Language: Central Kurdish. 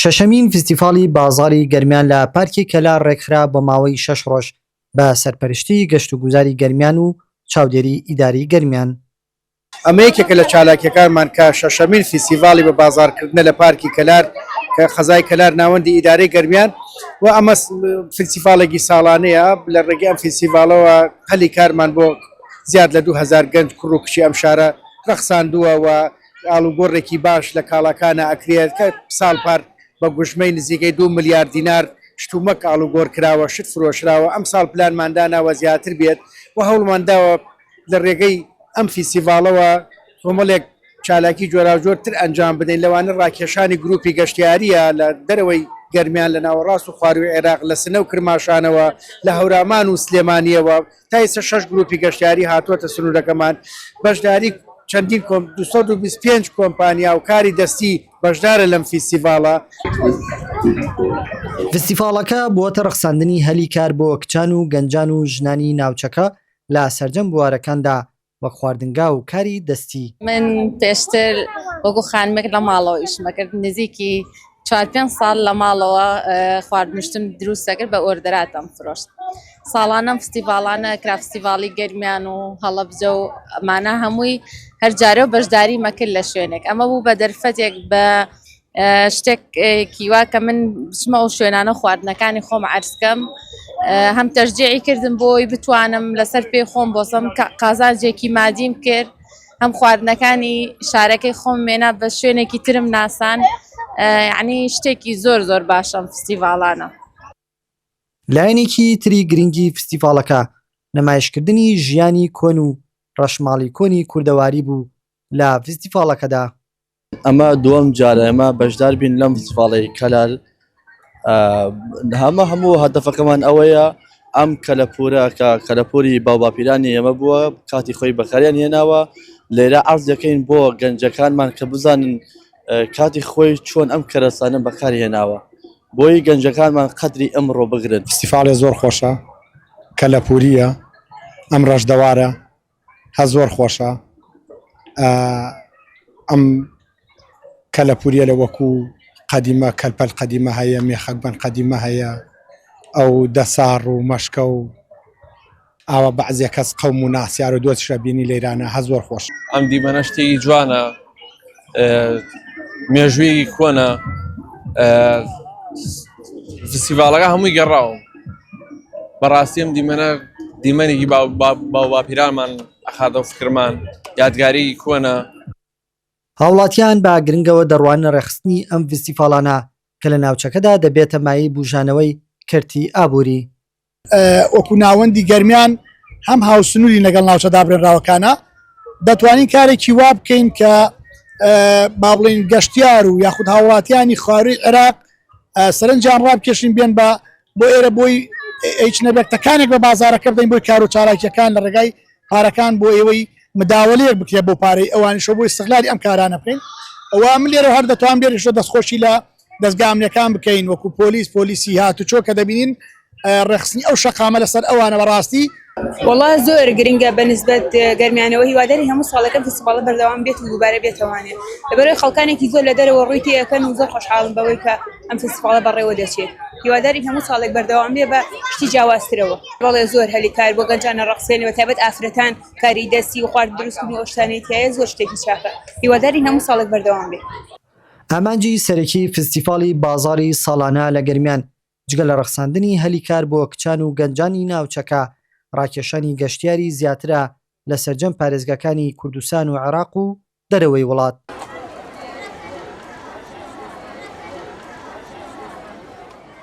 شەشەمین فستیڤاڵی بازاڕی گەرمیان لە پارکی کەلار ڕێکخرا بە ماوەی 6 ڕۆژ بە سەرپەرشتی گەشتوگوزاری گەرمیان و چاودێری ئیداری گەرمیان. ئەمە یەکێکە لە چالاکیەکانمان کە شەشەمین فستیڤاڵی بە بازارکردنە لە پارکی کەلار کە خەزای کەلار ناوەندی ئیدارەی گەرمیان و ئەمە فستیڤاڵێکی ساڵانەیە. لە ڕێگەی ئەم فستیڤاڵەوە هەلی کارمان بۆ زیاد لە 2000 گەنج کوڕ و کچی ئەم شارە ڕەخساندووە و ئاڵوگۆڕێکی باش لە کاڵەکانە ئەکرێت کە ساڵ پار بە گوژمەی نزیکەی 2 ملیار دینار شتومەک ئاڵوگۆڕ کراوە، شت فرۆشراوە. ئەم ساڵ پلانمانداناوە زیاتر بێت و هەوڵمانداوە لە ڕێگەی ئەم فستیڤاڵەوە کۆمەڵێک چالاکی جۆرا جۆرتر ئەنجام بدەین. لەوانە ڕاکێشانی گروپی گەشتیاریە لە دەرەوەی گەرمیان لە ناوەڕاست و خواروی عێراق لە سنە و کرماشانەوە لە هەورامان و سلێمانیەوە تا ئێستا 6 گروپی گەشتیاری هاتووەتە سنوورەکەمان. بەشداری چەندین 225 کۆمپانیا و کاری دەستی بەشدارە لەم فستیڤاڵە. فستیڤاڵەکە بووەتە ڕەخساندنی هەلی کار بۆ کچان و گەنجان و ژنانی ناوچەکە لە سەرجەم بوارەکاندا وە خواردنگا و کاری دەستی. من پێشتر وەکو خانمێک لە ماڵەوە ئیشمەکرد، نزیکی 4-5 ساڵ لە ماڵەوە خواردنشتم دروست دەکرد بە ئۆردەراتم فرۆشت. ساڵانە فستیڤاڵانە کرا فستیڤاڵی گەرمیان و هەڵەبجە و ئەمانە هەمووی هەر جارە و بەشداری مەکرد لە شوێنێک. ئەمە بوو بە دەرفەتێک بە شتێکی وا کە من بچمە و شوێنانە خواردنەکانی خۆم عەرزکەم، هەم تەشجیعی کردم بۆی بتوانم لەسەر پێی خۆم بۆسەم قازانجێکی مادیم کرد، هەم خواردنەکانی شارەکەی خۆم مێنا بە شوێنێکی ترم ناسان. یعنی شتێکی زۆر زۆر باشە فستیڤاڵانە. لایەنێکی تری گرنگی فستیڤاڵەکە نمایشکردنی ژیانی کۆن و ڕەشماڵی کۆنی کوردەواری بوو لە فستیڤاڵەکەدا. ئەمە دووەم جارە ئێمە بەشدار بین لەم فستیڤاڵی کەلار. هەموو هەدەفەکەمان ئەوەیە ئەم کەلەپورە کە کەلەپوری باوباپیرانی ئێمە بووە کاتی خۆی بەکاریان هێناوە. لێرە عەرز دەکەین بۆ گەنجەکانمان کە بزانن کاتی خۆی چۆن ئەم کەرەسانە بەکاری هێناوە بۆی گەنجەکانمان قەدری ئەمڕۆ بگرن. فستیڤاڵێ زۆر خۆشە، کەلەپوریە، ئەم ڕەشدەوارە هە زۆر خۆشە. ئەم کەلەپوریە لە وەکو قەدیمە کەلپەل قەدیمە هەیە، مێخەکبەن قەدیمە هەیە، ئەو دەساڕ و مەشکە و ئاوە بەعزێ کەس قەوم و ناسیار و دۆچشە بینی لەیرانە هە زۆر خۆش. ئەم دیمەنە شتێکی جوانە، مێژووی کۆنە. فستیڤاڵەکە هەمووی گەڕاوم بەڕاستی ئەم دیمەنە دیمەنێکی باوباپیرانمان ئەخاتە فکرمان، یادگاری کۆنە. هاوڵاتیان بە گرنگەوە دەڕوانە ڕێخستنی ئەم فستیڤاڵانە کە لە ناوچەکەدا دەبێتە مایەی بوژانەوەی کەرتی ئابووری. وەکو ناوەندی گەرمیان هەم هاوسنووری لەگەڵ ناوچەدا برێنراوەکانە دەتوانین کارێکی وا بکەین کە با بڵێن گەشتیار و یاخود هاوڵاتیانی خواروی عێراق سەرنجیان ڕابکێشین بێن بۆ ئێرە بۆی هیچ نەبێتەکانێک بە بازارەکە بدەین بۆی کار و چالاکیەکان لە ڕێگای پارەکان بۆ ئێوەی مداوەلەیەک بکرێت بۆ پارەی ئەوانیشەوە بۆی استیغلالی ئەم کارانە بکەین. ئەوە من لێرە هەر دەتوان لێرەشە دەستخۆشی لە دەستگا ئەمنیەکان بکەین وەکو پۆلیسی هاتوچۆ کە دەبینین ڕێخستنی ئەو شەقامە لەسەر ئەوانە بەڕاستی وڵا زۆر گرنگە بەنسبەت گەرمیانەوە. هیواداری هەموو ساڵەکە فستیڤاڵە بەردەوام بێت و دووبارە بێتەوانێت لەبەرەوەی خەڵکانێکی زۆر لە دەرەوە ڕووی تێەکەن و زۆر خۆشحاڵن بەوەی کە ئەم فستیڤاڵە بەڕێوە دەچێت. هیواداری هەموو ساڵێک بەردەوام بێ بە شتی جیاوازترەوە. بەڵێ زۆر هەلی کار بۆ گەنجانە ڕەخسێنەوە تایبەت ئافرەتان کاری دەستی و خوارد دروستکردنی ئەو شتانەی تایە زۆر شتێکی چاکە. هیواداری هەموو ساڵێک بەردەوام بێ. ئامانجی سەرەکی فستیڤاڵی بازاڕی ساڵانە لە گەرمیان جگە لە ڕەخساندنی هەلی کار بۆ کچان و گەنجانی ناوچەکە ڕاکێشانی گەشتیاری زیاترە لە سەرجەم پارێزگاکانی کوردستان و عێراق و دەرەوەی وڵات.